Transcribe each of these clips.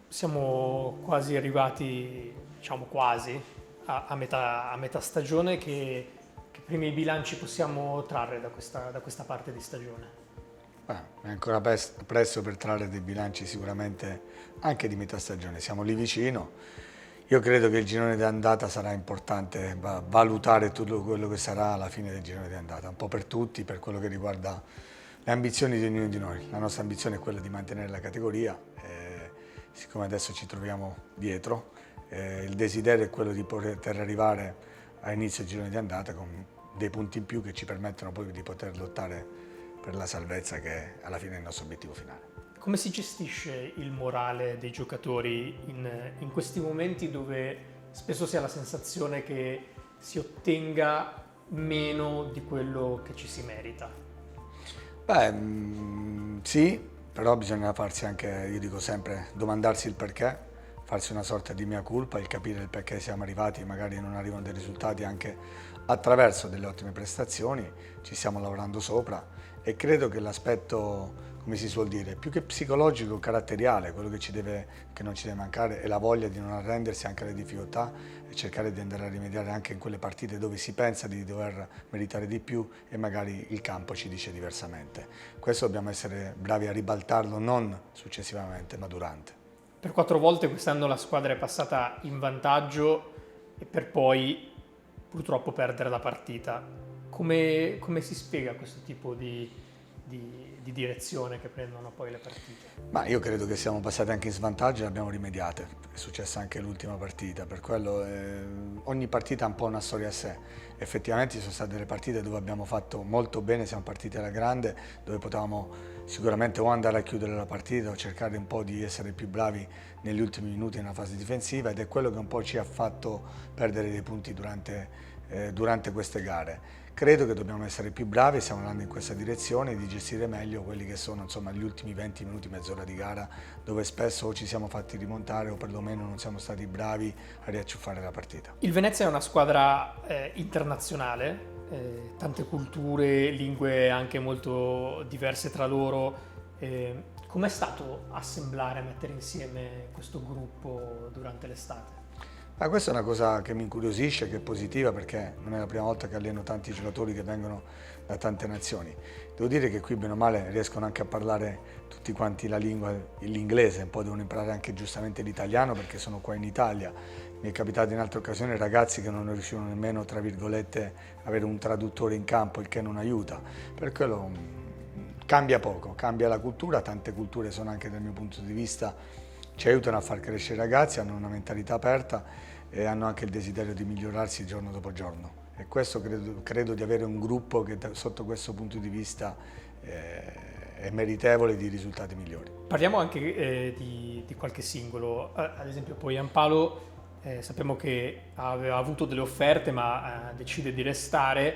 siamo quasi arrivati, diciamo quasi, a metà stagione. Che primi bilanci possiamo trarre da questa parte di stagione? È ancora presto per trarre dei bilanci sicuramente anche di metà stagione, siamo lì vicino. Io credo che il girone di andata sarà importante valutare tutto quello che sarà alla fine del girone di andata, un po' per tutti, per quello che riguarda le ambizioni di ognuno di noi. La nostra ambizione è quella di mantenere la categoria, siccome adesso ci troviamo dietro, il desiderio è quello di poter arrivare all'inizio del girone di andata con dei punti in più che ci permettono poi di poter lottare per la salvezza, che alla fine è il nostro obiettivo finale. Come si gestisce il morale dei giocatori in questi momenti dove spesso si ha la sensazione che si ottenga meno di quello che ci si merita? Sì, però bisogna farsi anche, io dico sempre, domandarsi il perché, farsi una sorta di mea culpa, il capire il perché siamo arrivati, magari non arrivano dei risultati anche attraverso delle ottime prestazioni, ci stiamo lavorando sopra e credo che l'aspetto, come si suol dire, più che psicologico, caratteriale, quello che non ci deve mancare è la voglia di non arrendersi anche alle difficoltà e cercare di andare a rimediare anche in quelle partite dove si pensa di dover meritare di più e magari il campo ci dice diversamente. Questo dobbiamo essere bravi a ribaltarlo non successivamente ma durante. Per 4 volte quest'anno la squadra è passata in vantaggio e per poi purtroppo perdere la partita. Come si spiega questo tipo di direzione che prendono poi le partite? Ma io credo che siamo passati anche in svantaggio e abbiamo rimediate. È successa anche l'ultima partita, per quello ogni partita ha un po' una storia a sé. Effettivamente ci sono state delle partite dove abbiamo fatto molto bene, siamo partiti alla grande, dove potevamo sicuramente o andare a chiudere la partita o cercare un po' di essere più bravi negli ultimi minuti nella fase difensiva, ed è quello che un po' ci ha fatto perdere dei punti durante queste gare. Credo che dobbiamo essere più bravi, stiamo andando in questa direzione, di gestire meglio quelli che sono insomma, gli ultimi 20 minuti, mezz'ora di gara, dove spesso o ci siamo fatti rimontare o perlomeno non siamo stati bravi a riacciuffare la partita. Il Venezia è una squadra internazionale, tante culture, lingue anche molto diverse tra loro. Com'è stato assemblare, mettere insieme questo gruppo durante l'estate? Ma questa è una cosa che mi incuriosisce, che è positiva, perché non è la prima volta che alleno tanti giocatori che vengono da tante nazioni. Devo dire che qui bene o male riescono anche a parlare tutti quanti la lingua, l'inglese, un po' devono imparare anche giustamente l'italiano perché sono qua in Italia. Mi è capitato in altre occasioni ragazzi che non riuscivano nemmeno, tra virgolette, avere un traduttore in campo, il che non aiuta. Per quello cambia poco, cambia la cultura, tante culture sono anche dal mio punto di vista, ci aiutano a far crescere i ragazzi, hanno una mentalità aperta e hanno anche il desiderio di migliorarsi giorno dopo giorno. E questo credo di avere un gruppo che sotto questo punto di vista è meritevole di risultati migliori. Parliamo anche di qualche singolo, ad esempio poi Giampaolo sappiamo che aveva avuto delle offerte ma decide di restare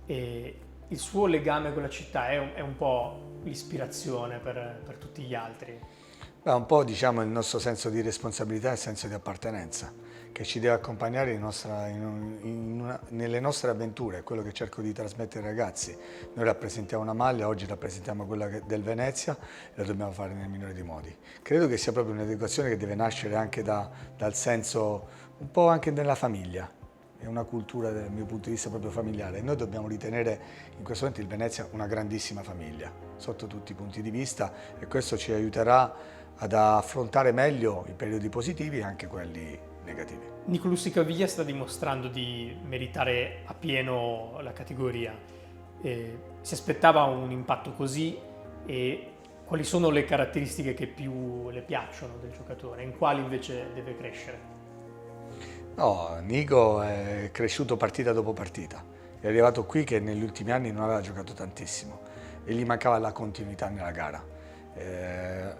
e il suo legame con la città è un po' l'ispirazione per tutti gli altri. Beh, un po' diciamo il nostro senso di responsabilità e il senso di appartenenza che ci deve accompagnare nelle nostre avventure, è quello che cerco di trasmettere ai ragazzi. Noi rappresentiamo una maglia, oggi rappresentiamo quella del Venezia e lo dobbiamo fare nel migliore dei modi. Credo che sia proprio un'educazione che deve nascere anche dal senso, un po' anche della famiglia. È una cultura dal mio punto di vista proprio familiare e noi dobbiamo ritenere in questo momento il Venezia una grandissima famiglia sotto tutti i punti di vista e questo ci aiuterà ad affrontare meglio i periodi positivi e anche quelli negativi. Nicolussi Caviglia sta dimostrando di meritare a pieno la categoria. Si aspettava un impatto così e quali sono le caratteristiche che più le piacciono del giocatore? In quali invece deve crescere? No, Nico è cresciuto partita dopo partita, è arrivato qui che negli ultimi anni non aveva giocato tantissimo e gli mancava la continuità nella gara.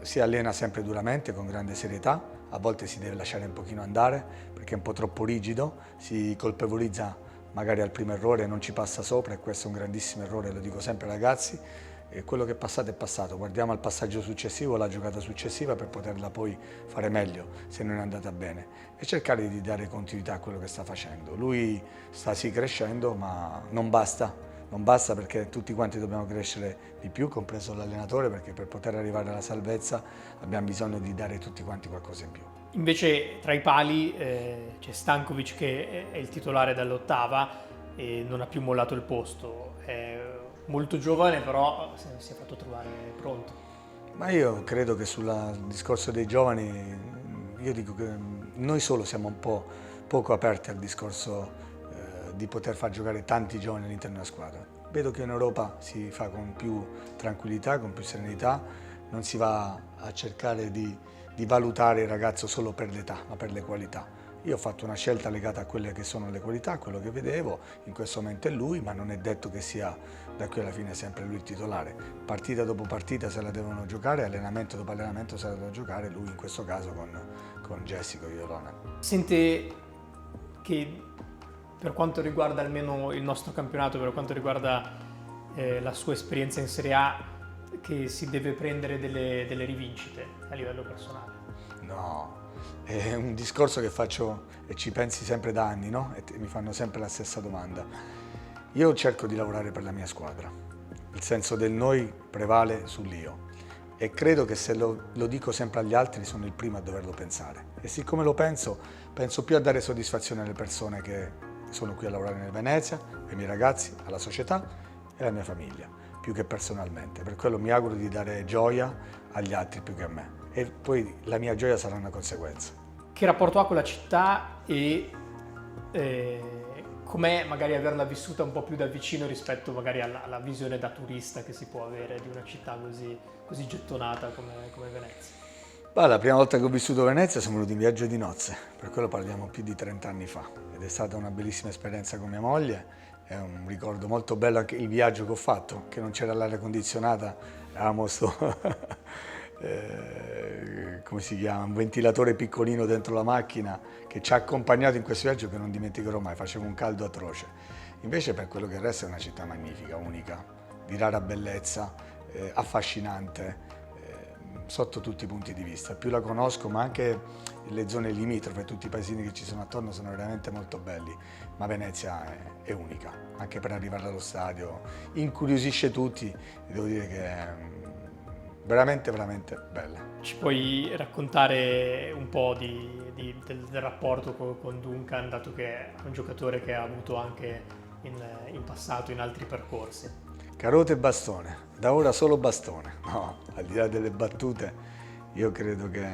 Si allena sempre duramente, con grande serietà, a volte si deve lasciare un pochino andare perché è un po' troppo rigido, si colpevolizza magari al primo errore e non ci passa sopra e questo è un grandissimo errore, lo dico sempre ai ragazzi. E quello che è passato, guardiamo al passaggio successivo, la giocata successiva per poterla poi fare meglio se non è andata bene e cercare di dare continuità a quello che sta facendo. Lui sta sì crescendo ma non basta, non basta perché tutti quanti dobbiamo crescere di più, compreso l'allenatore, perché per poter arrivare alla salvezza abbiamo bisogno di dare tutti quanti qualcosa in più. Invece tra i pali c'è Stankovic che è il titolare dall'ottava e non ha più mollato il posto. È molto giovane, però si è fatto trovare pronto. Ma io credo che sul discorso dei giovani, io dico che noi solo siamo un po' poco aperti al discorso di poter far giocare tanti giovani all'interno della squadra. Vedo che in Europa si fa con più tranquillità, con più serenità, non si va a cercare di valutare il ragazzo solo per l'età, ma per le qualità. Io ho fatto una scelta legata a quelle che sono le qualità, a quello che vedevo, in questo momento è lui, ma non è detto che sia da qui alla fine sempre lui il titolare. Partita dopo partita se la devono giocare, allenamento dopo allenamento se la devono giocare, lui in questo caso con Jessico Iolona. Sente che per quanto riguarda almeno il nostro campionato, per quanto riguarda la sua esperienza in Serie A, che si deve prendere delle rivincite a livello personale? No, è un discorso che faccio e ci pensi sempre da anni, no? E mi fanno sempre la stessa domanda. Io cerco di lavorare per la mia squadra, il senso del noi prevale sull'io e credo che se lo dico sempre agli altri sono il primo a doverlo pensare e siccome lo penso più a dare soddisfazione alle persone che sono qui a lavorare nel Venezia, ai miei ragazzi, alla società e alla mia famiglia, più che personalmente. Per quello mi auguro di dare gioia agli altri più che a me e poi la mia gioia sarà una conseguenza. Che rapporto ha con la città e com'è magari averla vissuta un po' più da vicino rispetto magari alla visione da turista che si può avere di una città così gettonata come Venezia? Beh, la prima volta che ho vissuto Venezia sono venuto in viaggio di nozze, per quello parliamo più di 30 anni fa ed è stata una bellissima esperienza con mia moglie, è un ricordo molto bello anche il viaggio che ho fatto, che non c'era l'aria condizionata, avevamo come si chiama, un ventilatore piccolino dentro la macchina che ci ha accompagnato in questo viaggio che non dimenticherò mai, faceva un caldo atroce. Invece per quello che resta è una città magnifica, unica, di rara bellezza, affascinante, sotto tutti i punti di vista. Più la conosco, ma anche le zone limitrofe, tutti i paesini che ci sono attorno sono veramente molto belli, ma Venezia è unica, anche per arrivare allo stadio, incuriosisce tutti e devo dire che è veramente, veramente bella. Ci puoi raccontare un po' del rapporto con Duncan, dato che è un giocatore che ha avuto anche in passato in altri percorsi? Carote e bastone, da ora solo bastone, no, al di là delle battute, io credo che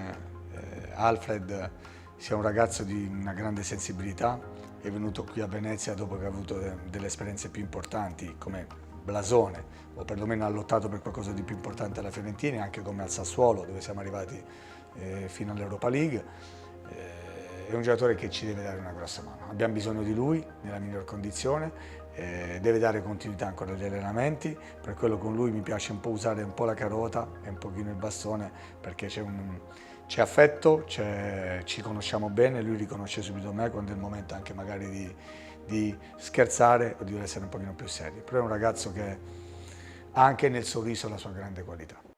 Alfred sia un ragazzo di una grande sensibilità, è venuto qui a Venezia dopo che ha avuto delle esperienze più importanti come blasone, o perlomeno ha lottato per qualcosa di più importante alla Fiorentina, anche come al Sassuolo, dove siamo arrivati fino all'Europa League. È un giocatore che ci deve dare una grossa mano, abbiamo bisogno di lui nella miglior condizione, deve dare continuità ancora agli allenamenti, per quello con lui mi piace un po' usare un po' la carota e un pochino il bastone perché c'è affetto, ci conosciamo bene, lui riconosce subito me quando è il momento anche magari di scherzare o di essere un pochino più seri, però è un ragazzo che ha anche nel sorriso la sua grande qualità.